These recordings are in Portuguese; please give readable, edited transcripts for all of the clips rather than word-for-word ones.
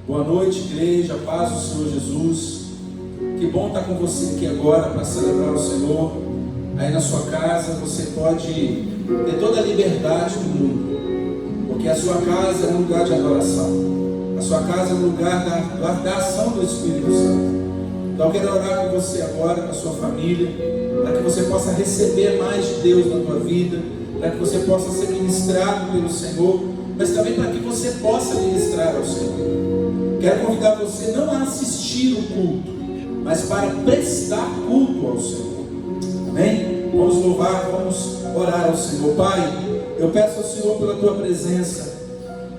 Boa noite, igreja, paz do Senhor Jesus. Que bom estar com você aqui agora para celebrar o Senhor. Aí na sua casa você pode ter toda a liberdade do mundo, porque a sua casa é um lugar de adoração. A sua casa é um lugar da ação do Espírito Santo. Então eu quero orar com você agora, com a sua família, para que você possa receber mais de Deus na tua vida, para que você possa ser ministrado pelo Senhor, mas também para que você possa ministrar ao Senhor. Quero convidar você não a assistir o culto, mas para prestar culto ao Senhor. Amém? Vamos louvar, vamos orar ao Senhor. Pai, eu peço ao Senhor pela tua presença.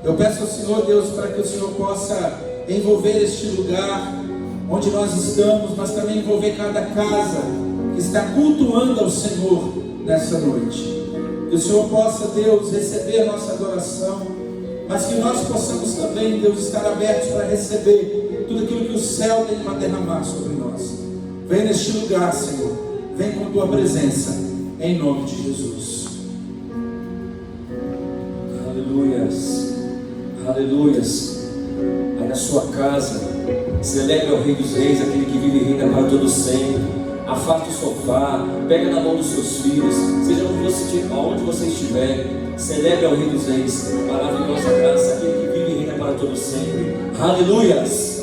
Eu peço ao Senhor, Deus, para que o Senhor possa envolver este lugar onde nós estamos, mas também envolver cada casa que está cultuando ao Senhor nessa noite. Que o Senhor possa, Deus, receber nossa adoração, mas que nós possamos também, Deus, estar abertos para receber tudo aquilo que o céu tem para derramar sobre nós. Vem neste lugar, Senhor. Vem com tua presença, em nome de Jesus. Aleluias, aleluias. Aí na sua casa, celebre ao Rei dos Reis, aquele que vive e reina para todo sempre. Afaste o sofá, pega na mão dos seus filhos, seja onde você estiver, celebre ao Rei dos Reis, maravilhosa graça, aquele que vive e reina para todo sempre. Aleluias.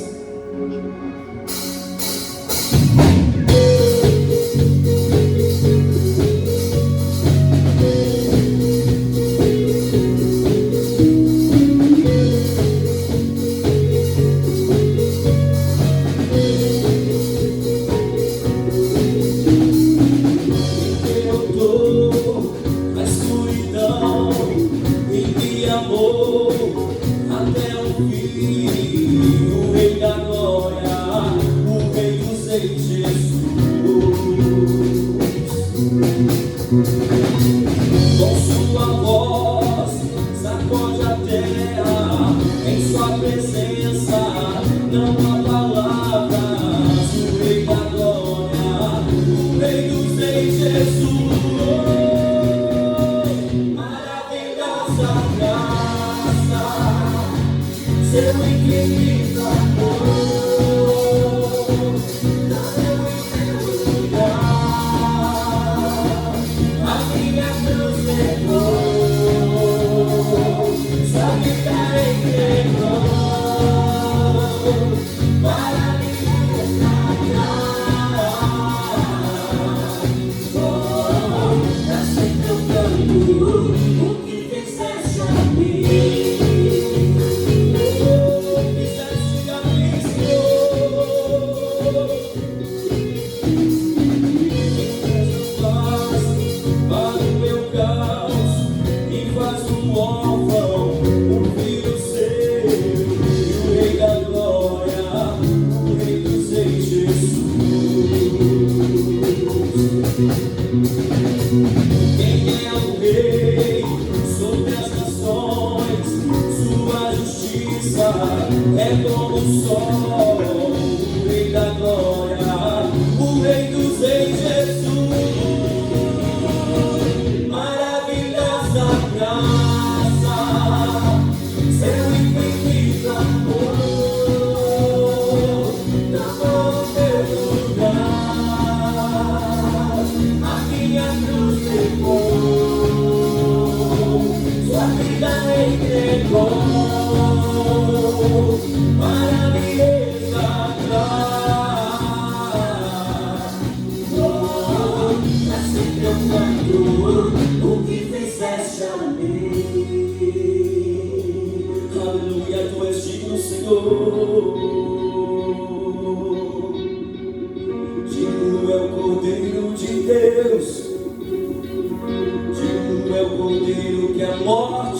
Cordeiro que a morte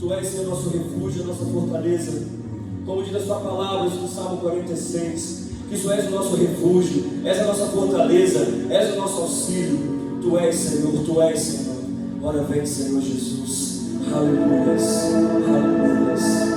Tu és, Senhor, nosso refúgio, a nossa fortaleza. Como diz a sua palavra no Salmo 46, que Tu és o nosso refúgio, és a nossa fortaleza, és o nosso auxílio. Tu és, Senhor, Tu és, Senhor. Ora vem, Senhor Jesus. Aleluias, aleluias.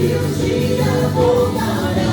E um dia voltará.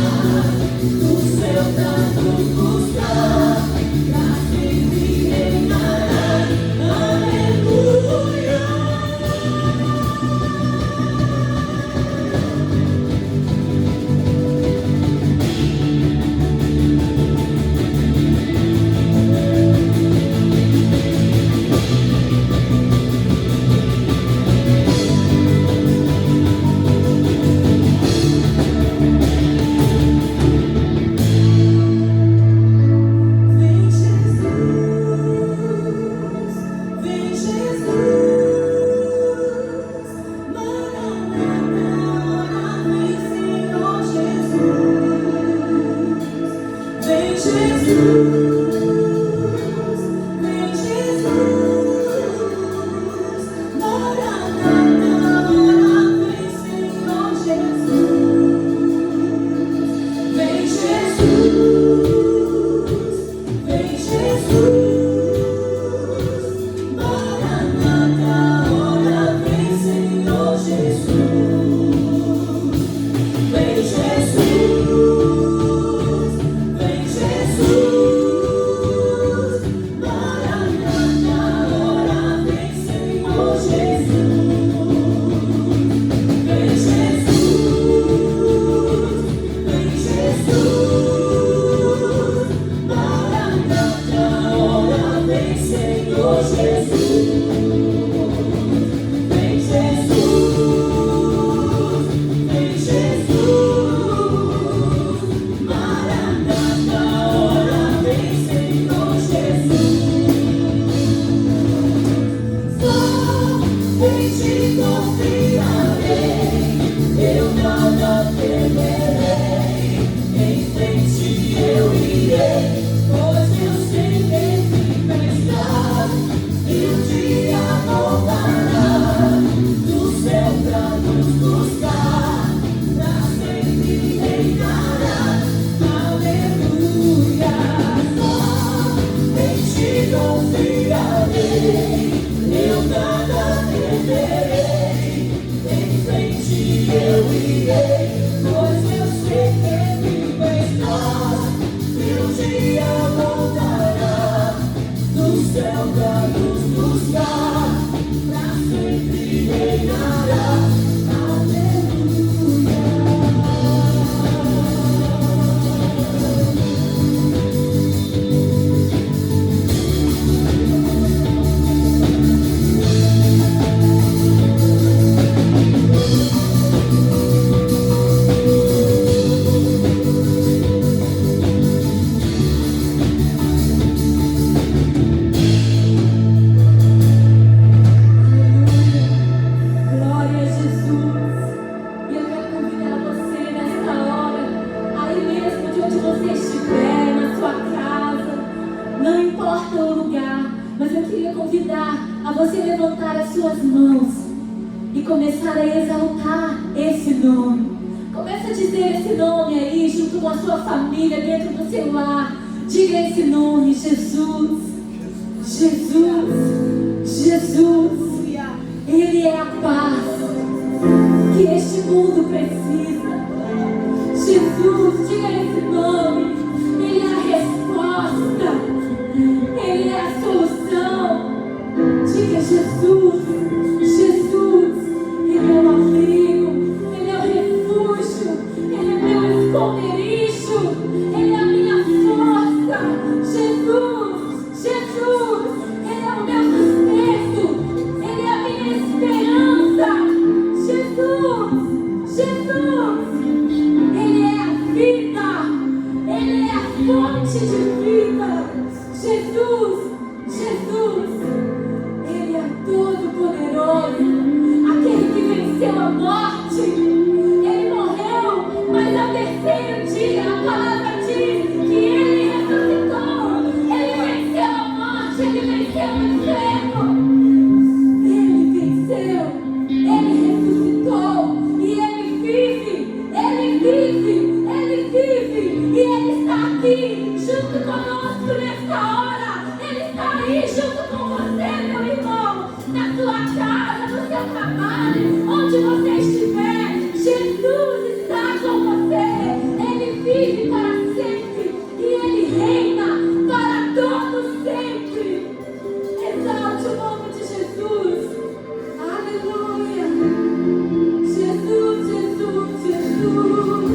onde você estiver, na sua casa, não importa o lugar, mas eu queria convidar a você levantar as suas mãos e começar a exaltar esse nome. Começa a dizer esse nome aí, junto com a sua família, dentro do seu lar. Diga esse nome: Jesus, Jesus, Jesus. Ele é a paz que este mundo precisa. Jesus, diga esse nome. Ele é a resposta, Ele é a solução. Diga Jesus, Jesus. Ele é o abrigo, Ele é o refúgio, Ele é meu esconderijo, Ele é a minha força. Jesus, Jesus. Ele é o meu sustento, Ele é a minha esperança. Jesus, Jesus. Ele é a vida, Ele é a fonte de vida. Jesus, Jesus. Ele é todo-poderoso, aquele que venceu a morte. Ele morreu, mas ao terceiro dia a palavra diz que Ele ressuscitou. Ele venceu a morte, Ele venceu o inferno. Ele venceu, Ele ressuscitou e Ele vive, Ele vive, Ele vive. E Ele está aqui junto conosco nesta hora. Ele está aí junto com você, meu irmão, na sua casa, no seu trabalho, onde você estiver. Jesus está com você. Ele vive para sempre e Ele reina para todo sempre. Exalte o nome de Jesus. Aleluia. Jesus, Jesus, Jesus.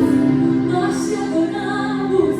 Nós te adoramos.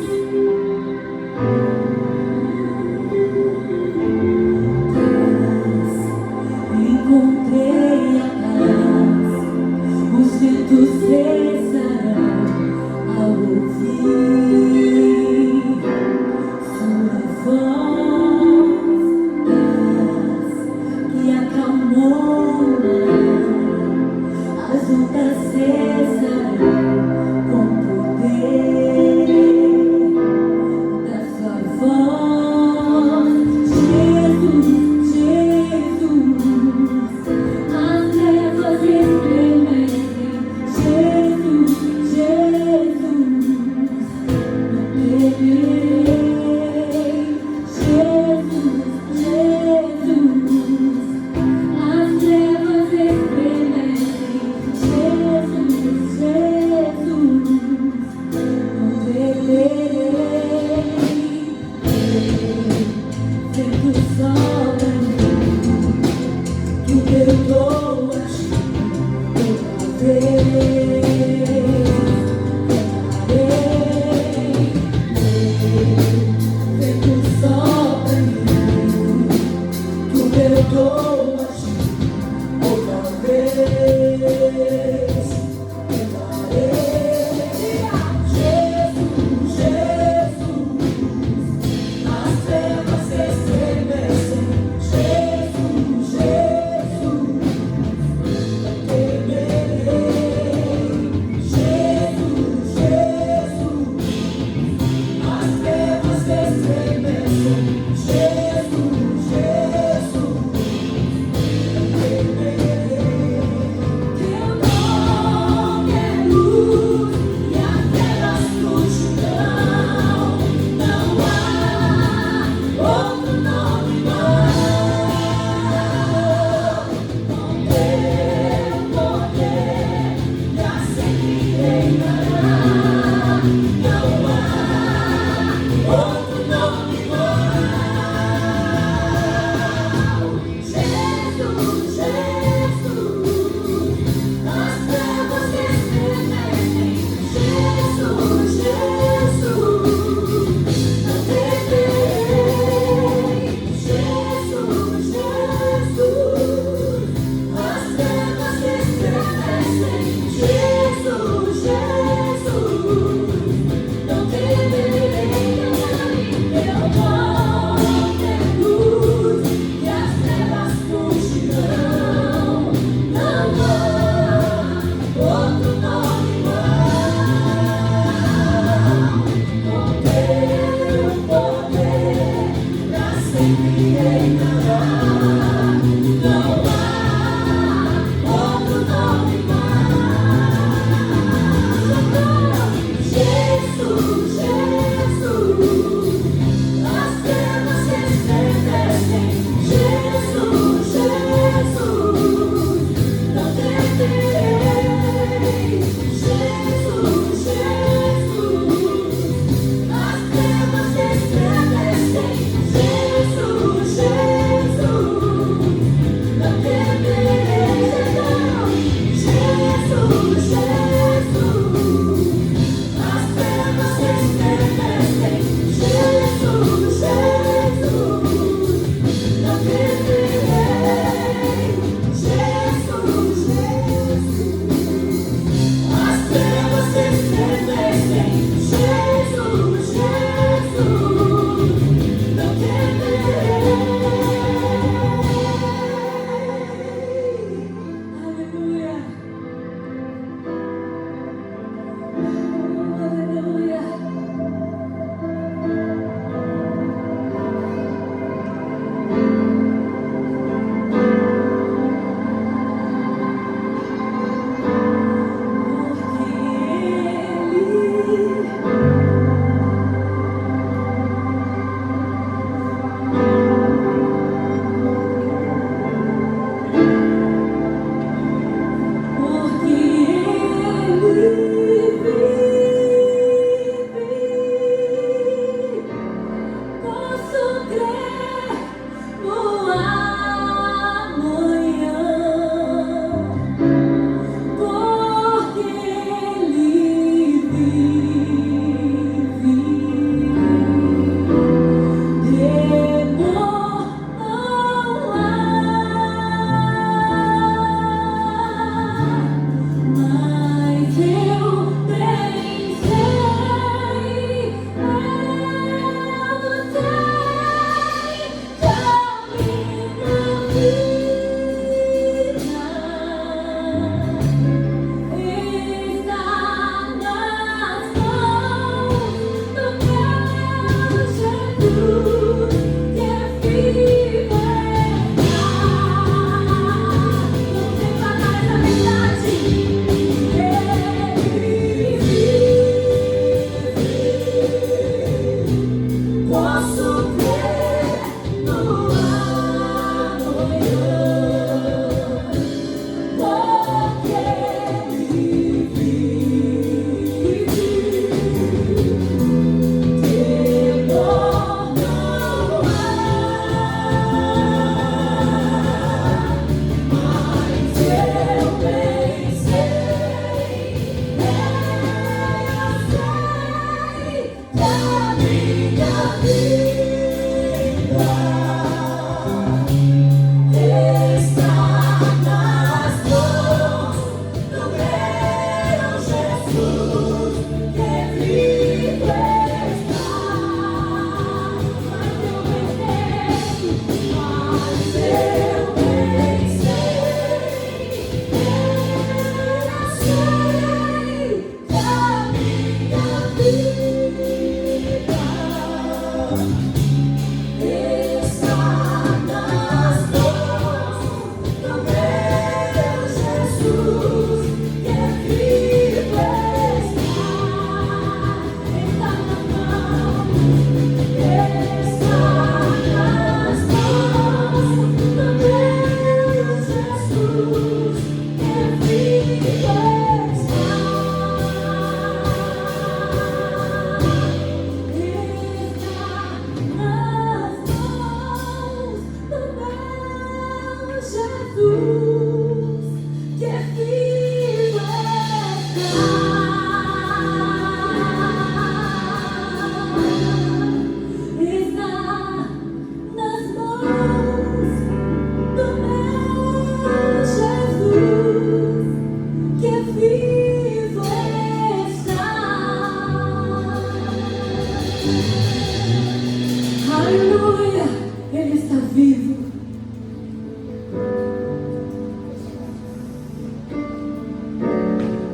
Aleluia, Ele está vivo.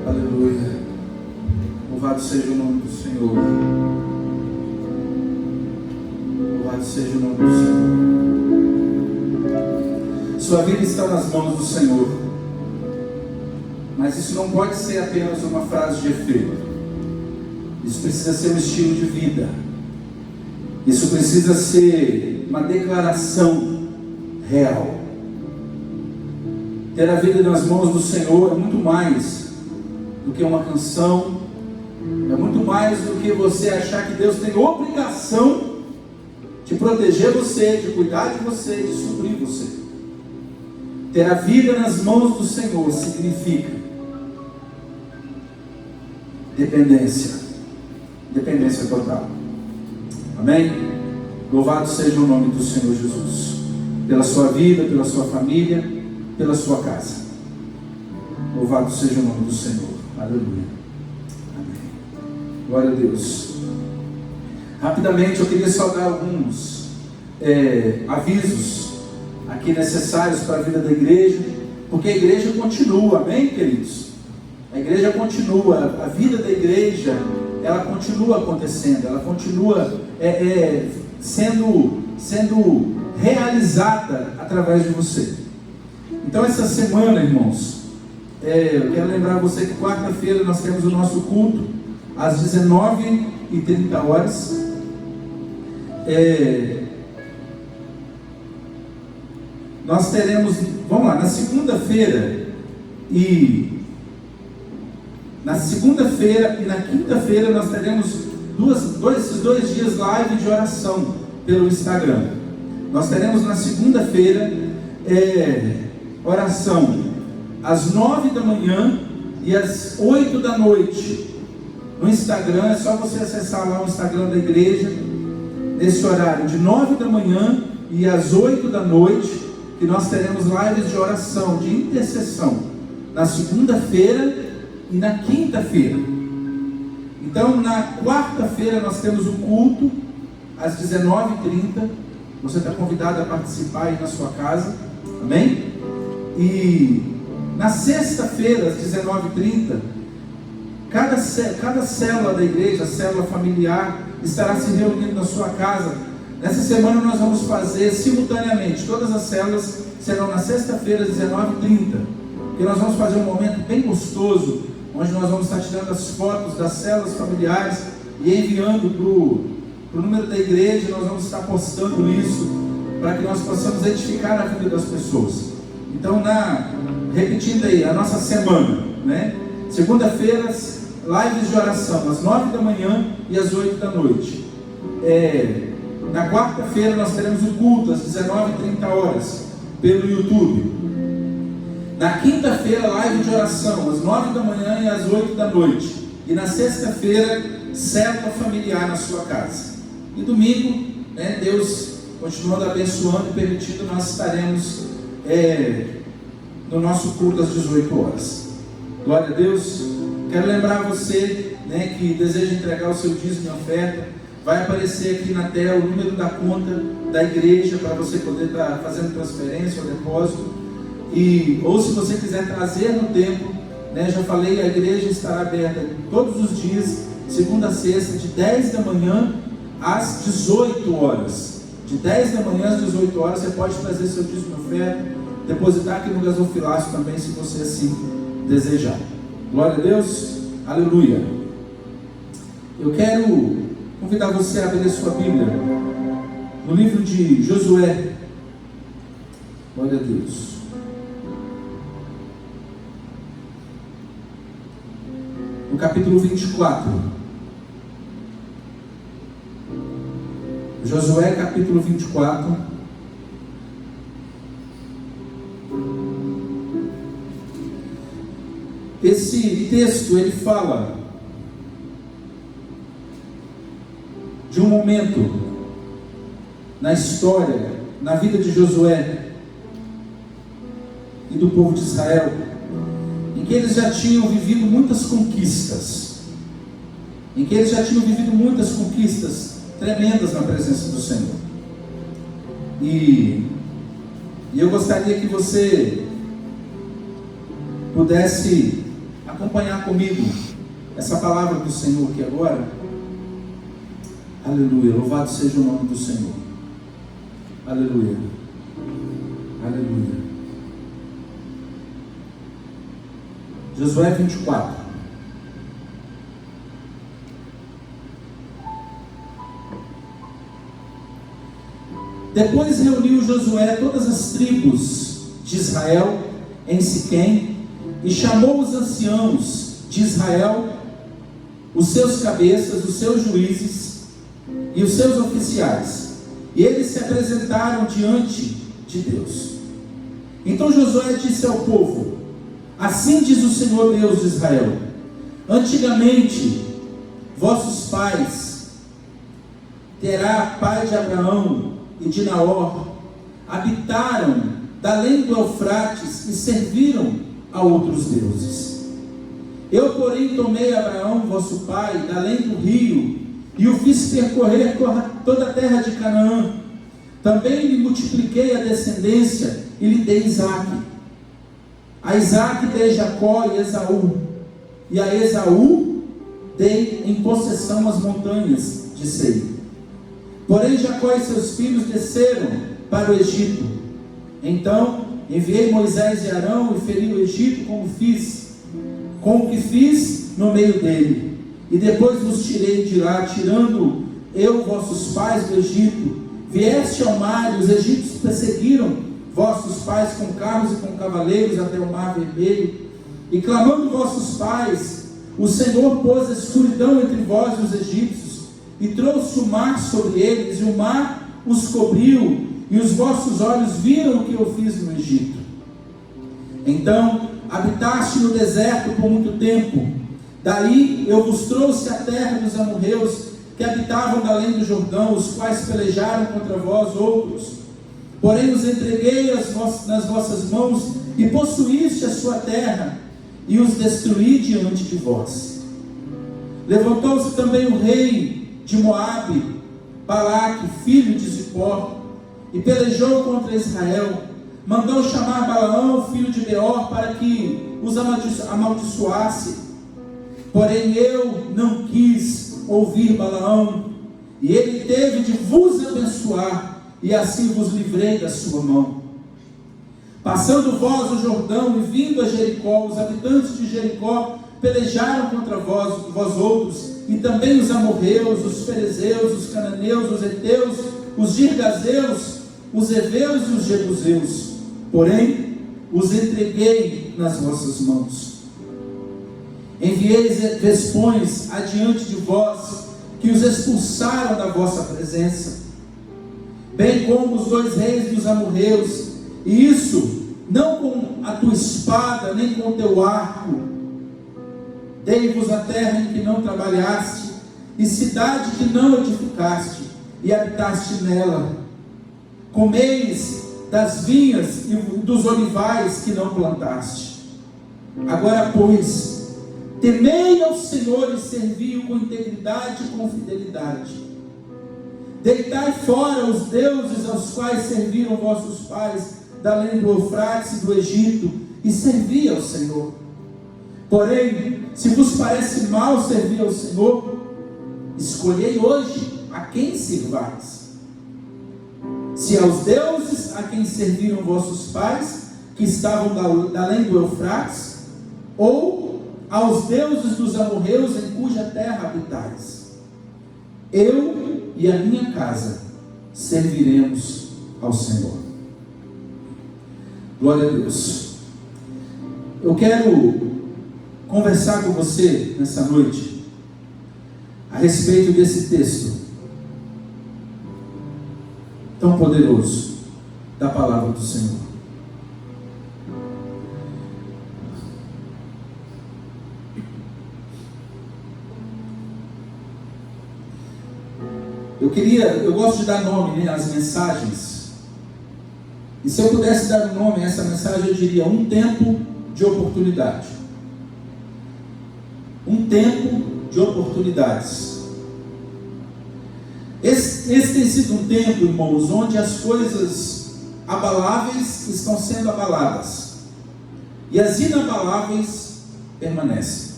Aleluia. Louvado seja o nome do Senhor. Louvado seja o nome do Senhor. Sua vida está nas mãos do Senhor. Mas isso não pode ser apenas uma frase de efeito. Isso precisa ser um estilo de vida. Isso precisa ser uma declaração real. Ter a vida nas mãos do Senhor é muito mais do que uma canção, é muito mais do que você achar que Deus tem obrigação de proteger você, de cuidar de você, de suprir você. Ter a vida nas mãos do Senhor significa dependência total. Amém? Louvado seja o nome do Senhor Jesus, pela sua vida, pela sua família, pela sua casa. Louvado seja o nome do Senhor. Aleluia. Amém. Glória a Deus. Rapidamente eu queria só dar alguns avisos aqui necessários para a vida da igreja, porque a igreja continua, amém, queridos? A igreja continua, a vida da igreja, ela continua acontecendo, ela continua sendo realizada através de você. Então essa semana, irmãos, eu quero lembrar você que quarta-feira nós temos o nosso culto às 19h30. Nós teremos, vamos lá, na segunda-feira e na quinta-feira nós teremos esses dois dias live de oração pelo Instagram. Nós teremos na segunda-feira oração às 9 da manhã e às 8 da noite. No Instagram, é só você acessar lá o Instagram da igreja, nesse horário de 9 da manhã e às 8 da noite, que nós teremos lives de oração, de intercessão, na segunda-feira e na quinta-feira. Então na quarta-feira nós temos o culto às 19h30. Você está convidado a participar aí na sua casa, amém? E na sexta-feira às 19h30, cada célula da igreja, célula familiar, estará se reunindo na sua casa. Nessa semana nós vamos fazer simultaneamente, todas as células serão na sexta-feira às 19h30, e nós vamos fazer um momento bem gostoso, onde nós vamos estar tirando as fotos das células familiares e enviando para o número da igreja. Nós vamos estar postando isso, para que nós possamos edificar a vida das pessoas. Então, repetindo aí, a nossa semana, né? Segunda-feira, lives de oração, às 9 da manhã e às 8 da noite. Na quarta-feira nós teremos o culto, às 19h30, pelo YouTube. Na quinta-feira, live de oração, às 9 da manhã e às 8 da noite. E na sexta-feira, célula familiar na sua casa. E domingo, né, Deus continuando abençoando e permitindo, nós estaremos no nosso culto às 18 horas. Glória a Deus. Quero lembrar você, né, que deseja entregar o seu dízimo e oferta. Vai aparecer aqui na tela o número da conta da igreja para você poder estar fazendo transferência ou depósito. Ou se você quiser trazer no tempo, né, já falei, a igreja estará aberta todos os dias, segunda a sexta, de 10 da manhã às 18 horas. De 10 da manhã às 18 horas, você pode trazer seu dízimo e oferta, depositar aqui no gasofilácio também, se você assim desejar. Glória a Deus, aleluia. Eu quero convidar você a abrir a sua Bíblia no livro de Josué. Glória a Deus. No capítulo 24. Josué capítulo 24. Esse texto, ele fala de um momento na história, na vida de Josué e do povo de Israel, em que eles já tinham vivido muitas conquistas, tremendas na presença do Senhor. E eu gostaria que você pudesse acompanhar comigo essa palavra do Senhor aqui agora. Aleluia, louvado seja o nome do Senhor. Aleluia, aleluia. Josué 24. Depois reuniu Josué todas as tribos de Israel em Siquém e chamou os anciãos de Israel, os seus cabeças, os seus juízes e os seus oficiais. E eles se apresentaram diante de Deus. Então Josué disse ao povo: assim diz o Senhor Deus de Israel: antigamente vossos pais, Terá, pai de Abraão e de Naor, habitaram da além do Eufrates e serviram a outros deuses. Eu, porém, tomei Abraão, vosso pai, da além do rio, e o fiz percorrer toda a terra de Canaã. Também lhe multipliquei a descendência e lhe dei Isaque. A Isaque dei Jacó e Esaú, e a Esaú dei em possessão as montanhas de Seir. Porém Jacó e seus filhos desceram para o Egito. Então enviei Moisés e Arão e feri o Egito com o que fiz no meio dele. E depois vos tirei de lá, tirando eu vossos pais do Egito. Vieste ao mar, e os egípcios perseguiram vossos pais com carros e com cavaleiros até o mar vermelho. E clamando vossos pais, o Senhor pôs a escuridão entre vós e os egípcios, e trouxe o mar sobre eles, e o mar os cobriu, e os vossos olhos viram o que eu fiz no Egito. Então habitaste no deserto por muito tempo. Daí eu vos trouxe a terra dos amorreus, que habitavam da além do Jordão, os quais pelejaram contra vós outros. Porém os entreguei nas vossas mãos, e possuíste a sua terra, e os destruí diante de vós. Levantou-se também o rei de Moabe, Balaque, filho de Zippor, e pelejou contra Israel. Mandou chamar Balaão, filho de Beor, para que os amaldiçoasse. Porém eu não quis ouvir Balaão, e ele teve de vos abençoar, e assim vos livrei da sua mão. Passando vós o Jordão e vindo a Jericó, os habitantes de Jericó pelejaram contra vós outros, e também os amorreus, os ferezeus, os cananeus, os heteus, os girgazeus, os heveus e os jebuseus. Porém os entreguei nas vossas mãos. Enviei vespões adiante de vós, que os expulsaram da vossa presença, bem como os 2 reis dos amorreus, e isso não com a tua espada, nem com o teu arco. Dei-vos a terra em que não trabalhaste, e cidade que não edificaste, e habitaste nela. Comeis das vinhas e dos olivais que não plantaste. Agora, pois, temei ao Senhor e servi-o com integridade e com fidelidade. Deitai fora os deuses aos quais serviram vossos pais, da além do Eufrates e do Egito, e servi ao Senhor. Porém, se vos parece mal servir ao Senhor, escolhei hoje a quem sirvais. Se aos deuses a quem serviram vossos pais, que estavam da além do Eufrates, ou aos deuses dos amorreus em cuja terra habitais. Eu e a minha casa serviremos ao Senhor. Glória a Deus. Eu quero conversar com você nessa noite a respeito desse texto tão poderoso da palavra do Senhor. Eu gosto de dar nome, né, às mensagens. E se eu pudesse dar um nome a essa mensagem, eu diria: um tempo de oportunidade. Um tempo de oportunidades. Esse tem sido um tempo, irmãos, onde as coisas abaláveis estão sendo abaladas e as inabaláveis permanecem.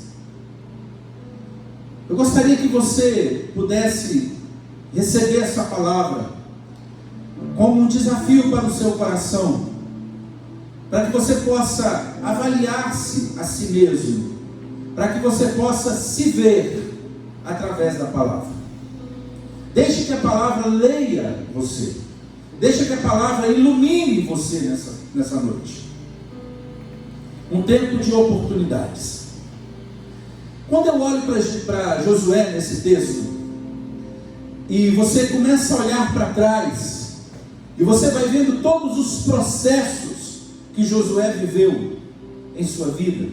Eu gostaria que você pudesse receber essa palavra como um desafio para o seu coração, para que você possa avaliar-se a si mesmo, para que você possa se ver através da palavra. Deixe que a palavra leia você, deixe que a palavra ilumine você nessa noite. Um tempo de oportunidades. Quando eu olho para Josué nesse texto, e você começa a olhar para trás, e você vai vendo todos os processos que Josué viveu em sua vida,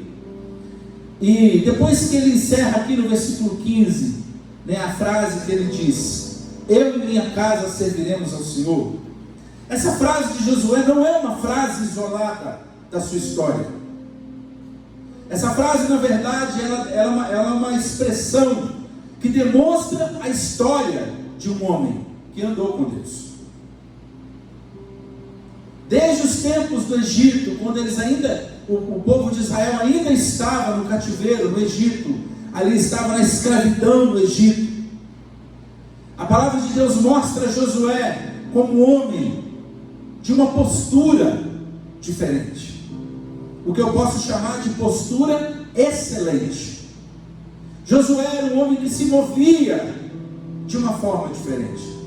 e depois que ele encerra aqui no versículo 15, né, a frase que ele diz: eu e minha casa serviremos ao Senhor. Essa frase de Josué não é uma frase isolada da sua história. Essa frase, na verdade, ela é uma expressão que demonstra a história de um homem que andou com Deus. Desde os tempos do Egito, quando o povo de Israel ainda estava no cativeiro, no Egito, ali estava na escravidão no Egito. A palavra de Deus mostra Josué como um homem de uma postura diferente. O que eu posso chamar de postura excelente. Josué era um homem que se movia de uma forma diferente.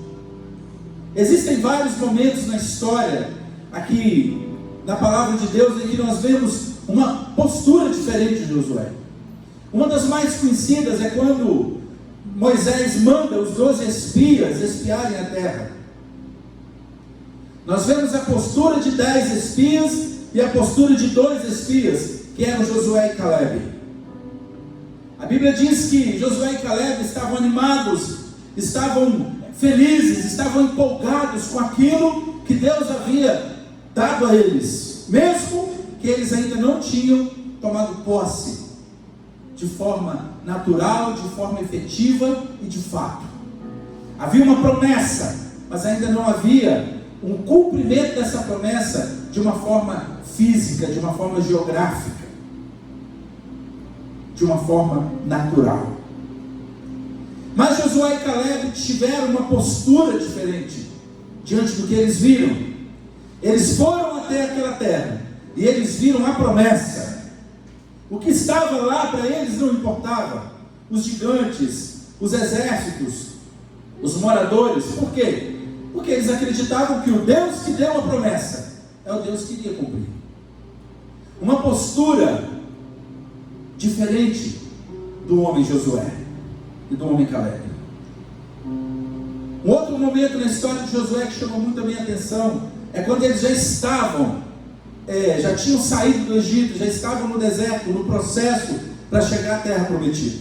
Existem vários momentos na história, aqui na palavra de Deus, em que nós vemos uma postura diferente de Josué. Uma das mais conhecidas é quando Moisés manda os 12 espias espiarem a terra. Nós vemos a postura de 10 espias e a postura de 2 espias, que eram Josué e Caleb. A Bíblia diz que Josué e Caleb estavam animados, estavam felizes, estavam empolgados com aquilo que Deus havia dado a eles, mesmo que eles ainda não tinham tomado posse de forma natural, de forma efetiva e de fato. Havia uma promessa, mas ainda não havia um cumprimento dessa promessa de uma forma física, de uma forma geográfica, de uma forma natural. Mas Josué e Caleb tiveram uma postura diferente diante do que eles viram. Eles foram até aquela terra e eles viram a promessa. O que estava lá para eles não importava. Os gigantes, os exércitos, os moradores. Por quê? Porque eles acreditavam que o Deus que deu a promessa é o Deus que iria cumprir. Uma postura diferente do homem Josué e do homem Caleb. Um outro momento na história de Josué que chamou muito a minha atenção é quando eles já estavam, já tinham saído do Egito, já estavam no deserto, no processo para chegar à terra prometida.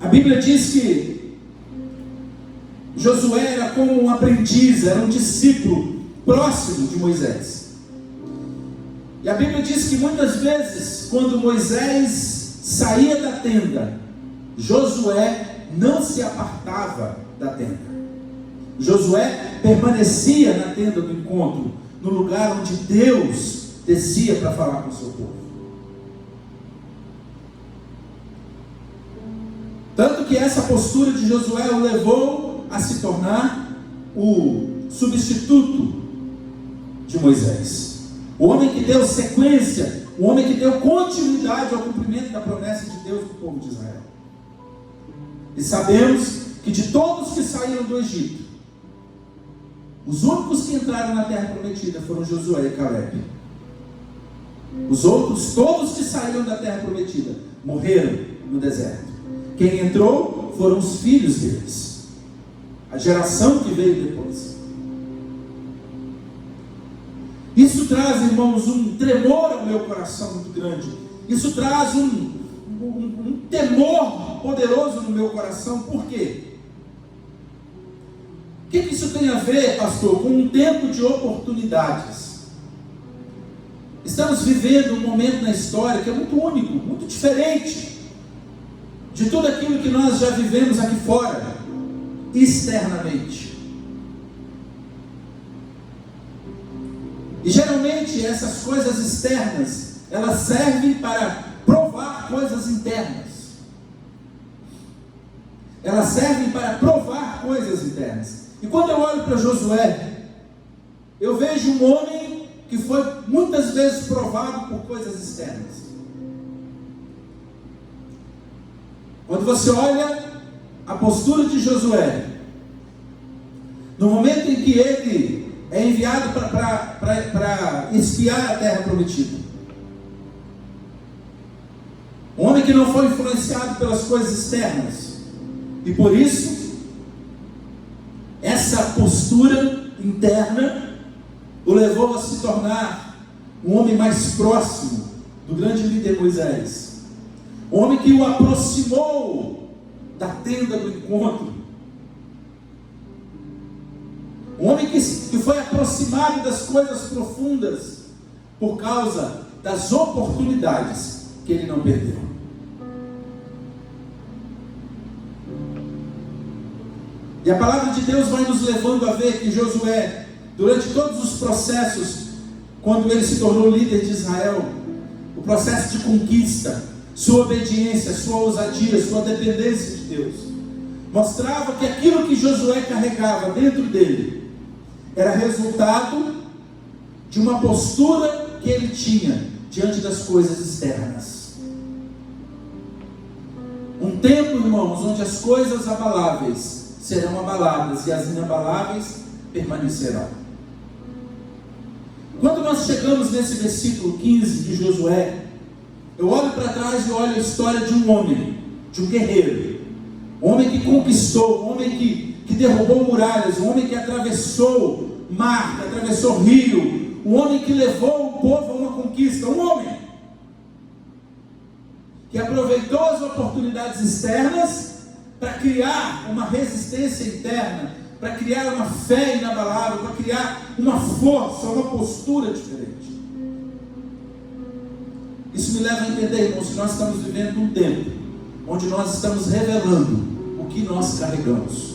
A Bíblia diz que Josué era como um aprendiz, era um discípulo próximo de Moisés. E a Bíblia diz que muitas vezes, quando Moisés saía da tenda, Josué não se apartava da tenda. Josué permanecia na tenda do encontro, no lugar onde Deus descia para falar com o seu povo. Tanto que essa postura de Josué o levou a se tornar o substituto de Moisés. O homem que deu sequência, o homem que deu continuidade ao cumprimento da promessa de Deus para o povo de Israel. E sabemos que de todos que saíram do Egito, os únicos que entraram na terra prometida foram Josué e Caleb. Os outros, todos que saíram da terra prometida, morreram no deserto. Quem entrou foram os filhos deles, a geração que veio depois. Isso traz, irmãos, um tremor ao meu coração muito grande. Isso traz um temor poderoso no meu coração. Por quê? O que isso tem a ver, pastor, com um tempo de oportunidades? Estamos vivendo um momento na história que é muito único, muito diferente de tudo aquilo que nós já vivemos aqui fora, externamente. E geralmente essas coisas externas, elas servem para provar coisas internas. Elas servem para provar coisas internas. E quando eu olho para Josué, eu vejo um homem que foi muitas vezes provado por coisas externas. Quando você olha a postura de Josué, no momento em que ele é enviado para espiar a terra prometida, um homem que não foi influenciado pelas coisas externas, e por isso essa postura interna o levou a se tornar um homem mais próximo do grande líder Moisés. Um homem que o aproximou da tenda do encontro. Um homem que foi aproximado das coisas profundas por causa das oportunidades que ele não perdeu. E a palavra de Deus vai nos levando a ver que Josué, durante todos os processos, quando ele se tornou líder de Israel, o processo de conquista, sua obediência, sua ousadia, sua dependência de Deus, mostrava que aquilo que Josué carregava dentro dele era resultado de uma postura que ele tinha diante das coisas externas. Um tempo, irmãos, onde as coisas abaláveis serão abaladas e as inabaláveis permanecerão. Quando nós chegamos nesse versículo 15 de Josué, eu olho para trás e olho a história de um homem, de um guerreiro, um homem que conquistou, um homem que derrubou muralhas, um homem que atravessou mar, que atravessou rio, um homem que levou o povo a uma conquista, um homem que aproveitou as oportunidades externas para criar uma resistência interna, para criar uma fé inabalável, para criar uma força, uma postura diferente. Isso me leva a entender, irmãos, que nós estamos vivendo um tempo onde nós estamos revelando o que nós carregamos.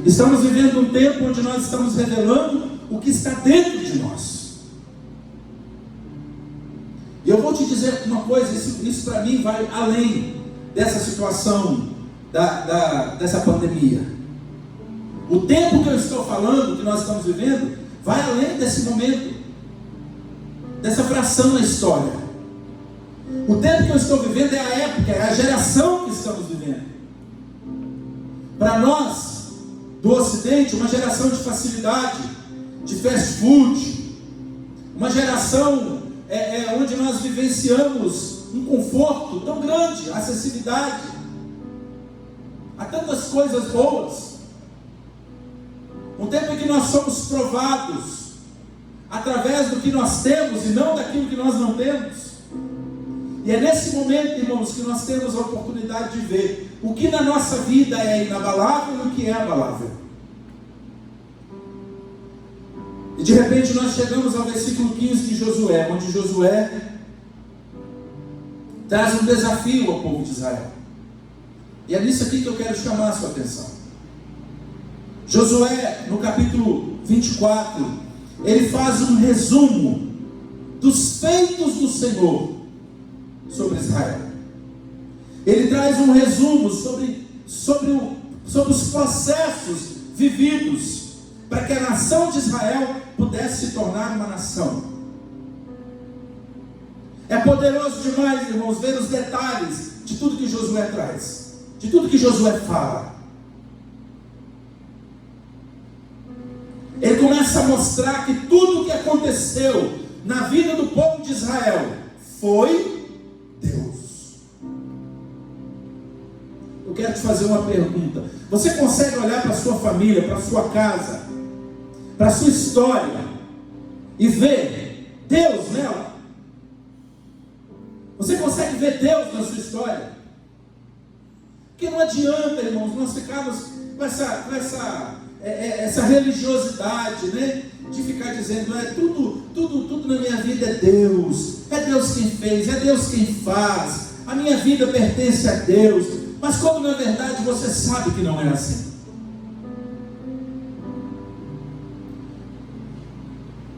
Estamos vivendo um tempo onde nós estamos revelando o que está dentro de nós. E eu vou te dizer uma coisa, isso para mim vai além dessa situação dessa pandemia. O tempo que eu estou falando, que nós estamos vivendo, vai além desse momento, dessa fração na história. O tempo que eu estou vivendo é a época, é a geração que estamos vivendo. Para nós, do Ocidente, uma geração de facilidade, de fast food, uma geração onde nós vivenciamos um conforto tão grande, acessibilidade, há tantas coisas boas. Um tempo em que nós somos provados através do que nós temos e não daquilo que nós não temos. E é nesse momento, irmãos, que nós temos a oportunidade de ver o que na nossa vida é inabalável e o que é abalável. E de repente nós chegamos ao versículo 15 de Josué, onde Josué traz um desafio ao povo de Israel. E é nisso aqui que eu quero chamar a sua atenção. Josué, no capítulo 24, ele faz um resumo dos feitos do Senhor sobre Israel. Ele traz um resumo sobre os processos vividos para que a nação de Israel pudesse se tornar uma nação. É poderoso demais, irmãos, ver os detalhes de tudo que Josué traz, de tudo que Josué fala. Ele começa a mostrar que tudo o que aconteceu na vida do povo de Israel foi Deus. Eu quero te fazer uma pergunta. Você consegue olhar para a sua família, para a sua casa, para a sua história e ver Deus nela? Você consegue ver Deus na sua história? Porque não adianta, irmãos, nós ficarmos com essa religiosidade, né? De ficar dizendo, tudo na minha vida é Deus quem fez, é Deus quem faz, a minha vida pertence a Deus. Mas como na verdade você sabe que não é assim?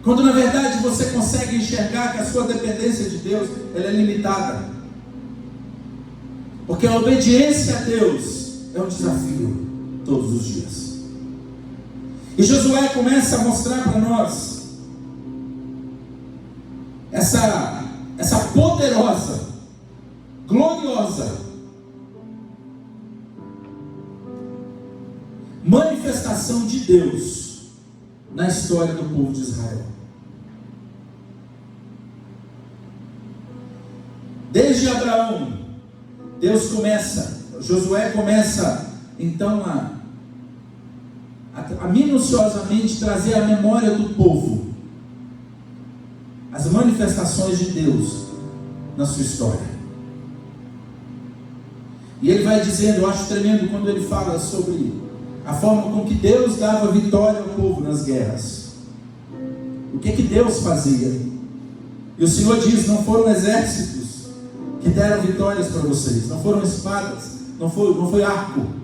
Quando na verdade você consegue enxergar que a sua dependência de Deus ela é limitada, porque a obediência a Deus é um desafio todos os dias. E Josué começa a mostrar para nós essa poderosa, gloriosa manifestação de Deus na história do povo de Israel. Desde Abraão, Josué começa então a minuciosamente trazer à memória do povo as manifestações de Deus na sua história. E ele vai dizendo, eu acho tremendo quando ele fala sobre a forma com que Deus dava vitória ao povo nas guerras. O que Deus fazia? E o Senhor diz, não foram exércitos que deram vitórias para vocês, não foram espadas, não foi arco.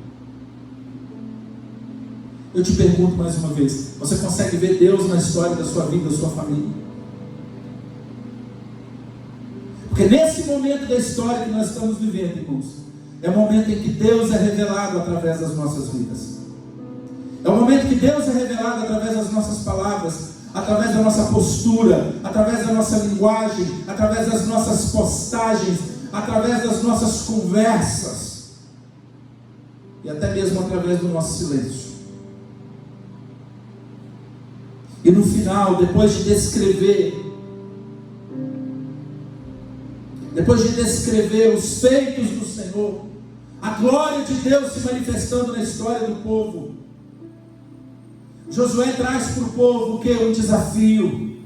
Eu te pergunto mais uma vez, você consegue ver Deus na história da sua vida, da sua família? Porque nesse momento da história que nós estamos vivendo, irmãos, é o momento em que Deus é revelado através das nossas vidas. É o momento que Deus é revelado através das nossas palavras, através da nossa postura, através da nossa linguagem, através das nossas postagens, através das nossas conversas e até mesmo através do nosso silêncio. E no final, depois de descrever os feitos do Senhor, a glória de Deus se manifestando na história do povo, Josué traz para o povo o que? Um desafio.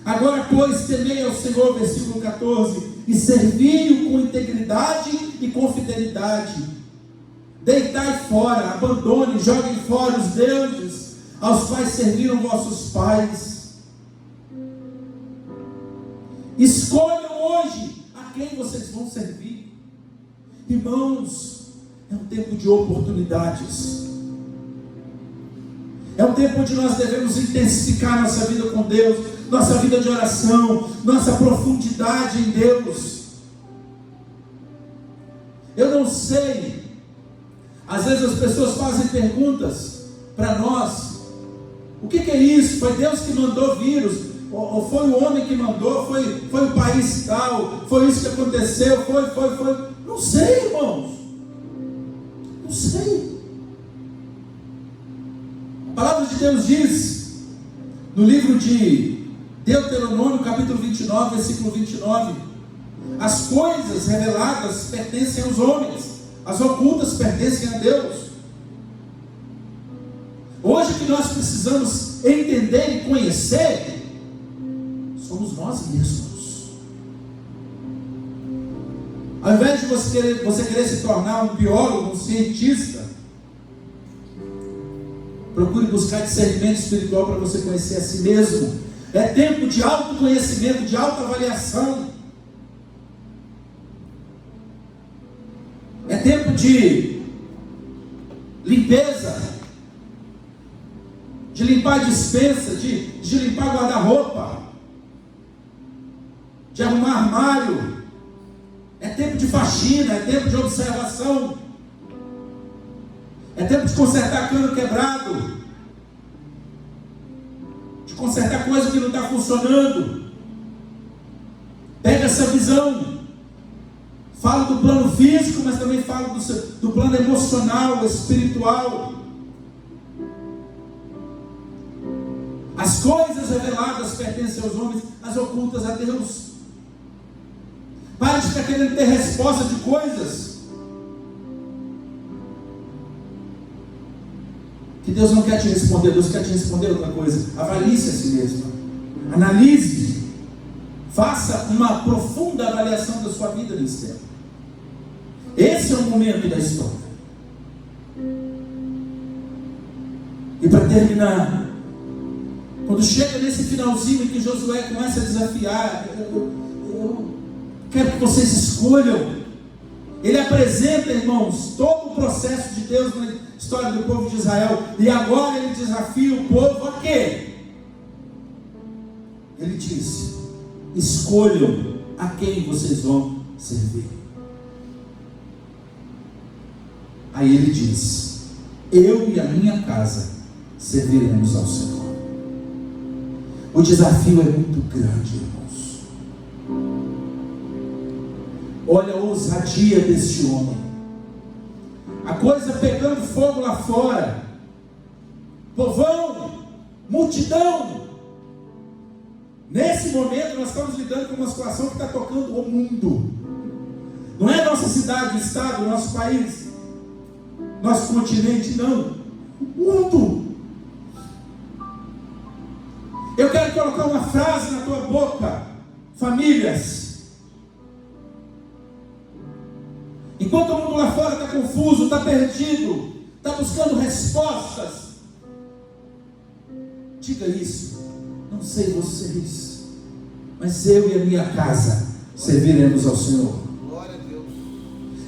Agora, pois, temei ao Senhor, versículo 14, e servi-o com integridade e com fidelidade. Deitai fora, abandone, joguem fora os deuses aos quais serviram vossos pais. Escolham hoje a quem vocês vão servir. Irmãos, é um tempo de oportunidades. É um tempo onde nós devemos intensificar nossa vida com Deus, nossa vida de oração, nossa profundidade em Deus. Eu não sei, às vezes as pessoas fazem perguntas para nós: o que é isso? Foi Deus que mandou vírus? Ou foi o homem que mandou? Foi o país tal? Foi isso que aconteceu? Foi? Não sei, irmãos. Não sei. A palavra de Deus diz, no livro de Deuteronômio, capítulo 29, versículo 29, as coisas reveladas pertencem aos homens, as ocultas pertencem a Deus. Hoje o que nós precisamos entender e conhecer somos nós mesmos. Ao invés de você querer se tornar um biólogo, um cientista, procure buscar discernimento espiritual para você conhecer a si mesmo. É tempo de autoconhecimento, de autoavaliação. É tempo de limpeza, de limpar a despensa, de limpar guarda-roupa, de arrumar armário. É tempo de faxina, é tempo de observação. É tempo de consertar cano quebrado, de consertar coisa que não está funcionando. Pega essa visão. Falo do plano físico, mas também falo do plano emocional, espiritual. As coisas reveladas pertencem aos homens, as ocultas a Deus. Pare de ficar querendo ter resposta de coisas que Deus não quer te responder. Deus quer te responder outra coisa. Avalie-se a si mesmo. Analise. Faça uma profunda avaliação da sua vida nesse tempo. Esse é o momento da história. E para terminar, quando chega nesse finalzinho em que Josué começa a desafiar, eu quero que vocês escolham. Ele apresenta, irmãos, todo o processo de Deus na história do povo de Israel. E agora ele desafia o povo a quê? Ele disse: escolham a quem vocês vão servir. Aí ele diz: eu e a minha casa serviremos ao Senhor. O desafio é muito grande, irmãos. Olha a ousadia deste homem. A coisa pegando fogo lá fora. Povão, multidão. Nesse momento nós estamos lidando com uma situação que está tocando o mundo. Não é nossa cidade, o estado, nosso país, nosso continente, não. O mundo. Eu quero colocar uma frase na tua boca. Famílias. Enquanto o mundo lá fora está confuso, está perdido, está buscando respostas, diga isso: não sei vocês, mas eu e a minha casa serviremos ao Senhor. Glória a Deus.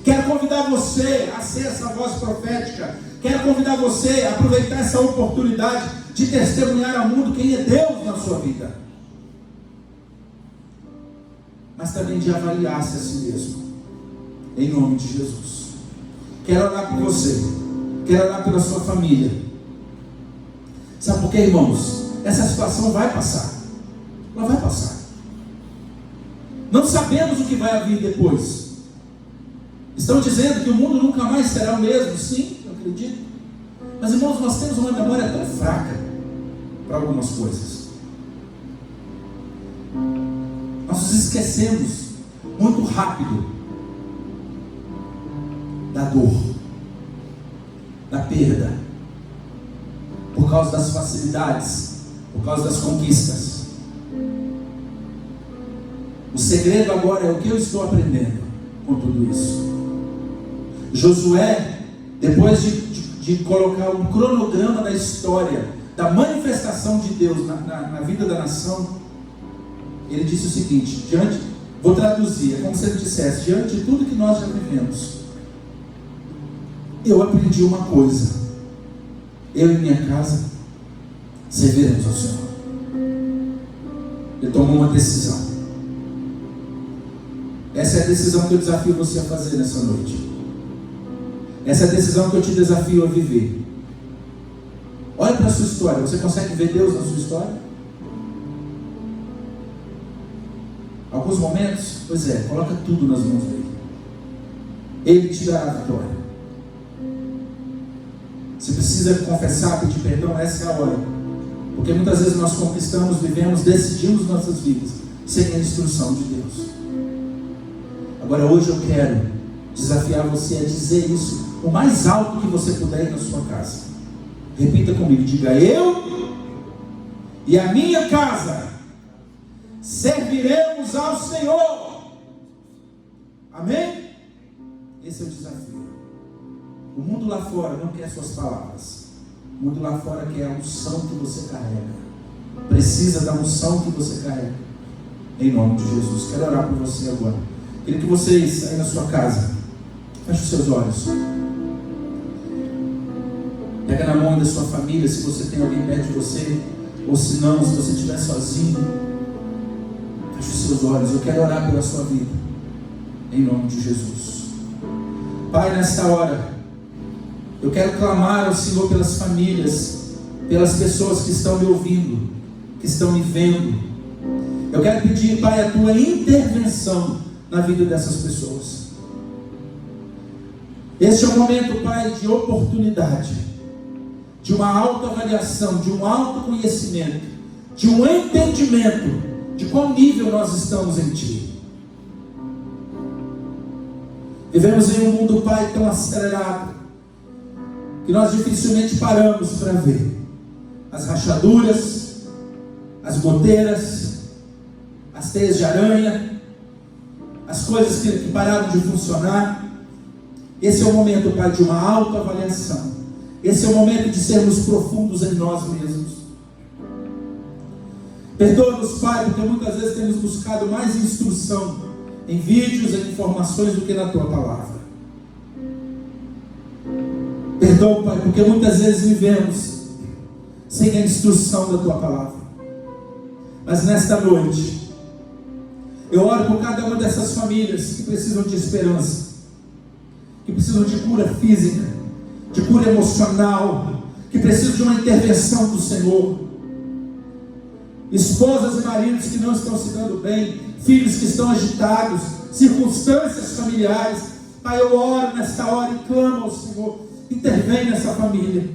Quero convidar você a ser essa voz profética. Quero convidar você a aproveitar essa oportunidade de testemunhar ao mundo quem é Deus na sua vida, mas também de avaliar-se a si mesmo. Em nome de Jesus. Quero orar por você. Quero orar pela sua família. Sabe por quê, irmãos? Essa situação vai passar. Ela vai passar. Não sabemos o que vai vir depois. Estão dizendo que o mundo nunca mais será o mesmo. Sim, eu acredito. Mas, irmãos, nós temos uma memória tão fraca para algumas coisas. Nós nos esquecemos muito rápido da dor, da perda, por causa das facilidades, por causa das conquistas. O segredo agora é o que eu estou aprendendo com tudo isso. Josué, depois de colocar um cronograma da história, da manifestação de Deus na vida da nação, ele disse o seguinte, vou traduzir, é como se ele dissesse: diante de tudo que nós já vivemos, eu aprendi uma coisa: eu e minha casa serviremos ao Senhor. Ele tomou uma decisão. Essa é a decisão que eu desafio você a fazer nessa noite. Essa é a decisão que eu te desafio a viver. Olha para a sua história. Você consegue ver Deus na sua história? Alguns momentos? Pois é, coloca tudo nas mãos dele. Ele te dará a vitória. Se precisa confessar, pedir perdão, essa é a hora. Porque muitas vezes nós conquistamos, vivemos, decidimos nossas vidas sem a instrução de Deus. Agora hoje eu quero desafiar você a dizer isso o mais alto que você puder ir na sua casa. Repita comigo, diga: eu e a minha casa serviremos ao Senhor. Amém? Esse é o desafio. O mundo lá fora não quer suas palavras. O mundo lá fora quer a unção que você carrega. Precisa da unção que você carrega. Em nome de Jesus. Quero orar por você agora. Queria que vocês, aí na sua casa, feche os seus olhos. Pega na mão da sua família, se você tem alguém perto de você. Ou se não, se você estiver sozinho, feche os seus olhos. Eu quero orar pela sua vida. Em nome de Jesus. Pai, nesta hora, eu quero clamar ao Senhor pelas famílias, pelas pessoas que estão me ouvindo, que estão me vendo. Eu quero pedir, Pai, a tua intervenção na vida dessas pessoas. Este é um momento, Pai, de oportunidade, de uma autoavaliação, de um autoconhecimento, de um entendimento de qual nível nós estamos em Ti. Vivemos em um mundo, Pai, tão acelerado, que nós dificilmente paramos para ver as rachaduras, as goteiras, as teias de aranha, as coisas que pararam de funcionar. Esse é o momento, Pai, de uma autoavaliação. Esse é o momento de sermos profundos em nós mesmos. Perdoa-nos, Pai, porque muitas vezes temos buscado mais instrução em vídeos, em informações do que na Tua Palavra. Perdoa, Pai, porque muitas vezes vivemos sem a instrução da Tua Palavra. Mas nesta noite, eu oro por cada uma dessas famílias que precisam de esperança, que precisam de cura física, de cura emocional, que precisam de uma intervenção do Senhor. Esposas e maridos que não estão se dando bem, filhos que estão agitados, circunstâncias familiares. Pai, eu oro nesta hora e clamo ao Senhor, intervém nessa família,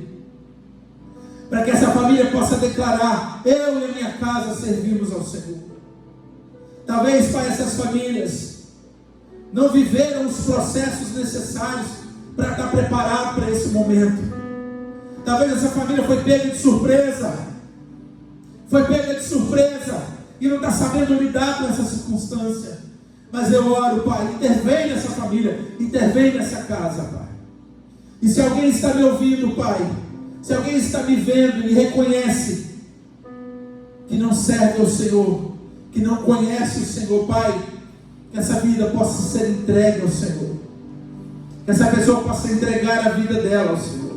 para que essa família possa declarar: eu e a minha casa servimos ao Senhor. Talvez, Pai, essas famílias não viveram os processos necessários para estar preparado para esse momento. Talvez essa família foi pega de surpresa, e não está sabendo lidar com essa circunstância. Mas eu oro, Pai, intervém nessa família, intervém nessa casa, Pai. E se alguém está me ouvindo, Pai, se alguém está me vendo e reconhece que não serve ao Senhor, que não conhece o Senhor, Pai, que essa vida possa ser entregue ao Senhor, que essa pessoa possa entregar a vida dela ao Senhor,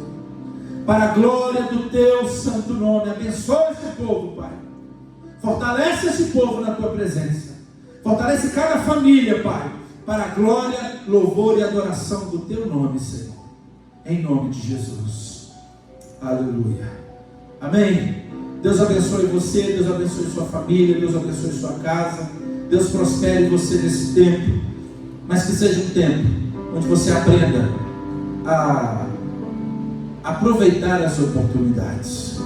para a glória do Teu santo nome. Abençoa esse povo, Pai, fortalece esse povo na Tua presença, fortalece cada família, Pai, para a glória, louvor e adoração do Teu nome, Senhor, em nome de Jesus. Aleluia. Amém. Deus abençoe você, Deus abençoe sua família, Deus abençoe sua casa, Deus prospere você nesse tempo, mas que seja um tempo onde você aprenda a aproveitar as oportunidades.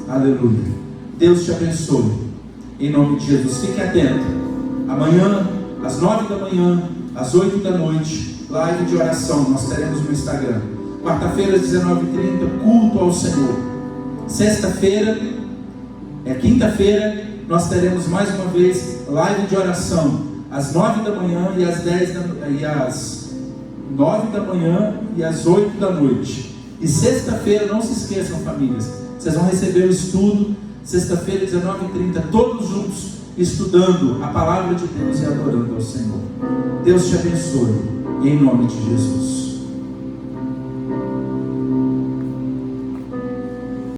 Aleluia. Deus te abençoe, em nome de Jesus. Fique atento, amanhã, às 9 da manhã, às 8 da noite, live de oração, nós teremos no Instagram. Quarta-feira, às 19h30, culto ao Senhor. Quinta-feira, nós teremos mais uma vez live de oração, às 9 da manhã e às 9 da manhã e às 8 da noite. E sexta-feira, não se esqueçam, famílias, vocês vão receber o estudo, sexta-feira, 19h30, todos juntos, estudando a palavra de Deus e adorando ao Senhor. Deus te abençoe, em nome de Jesus.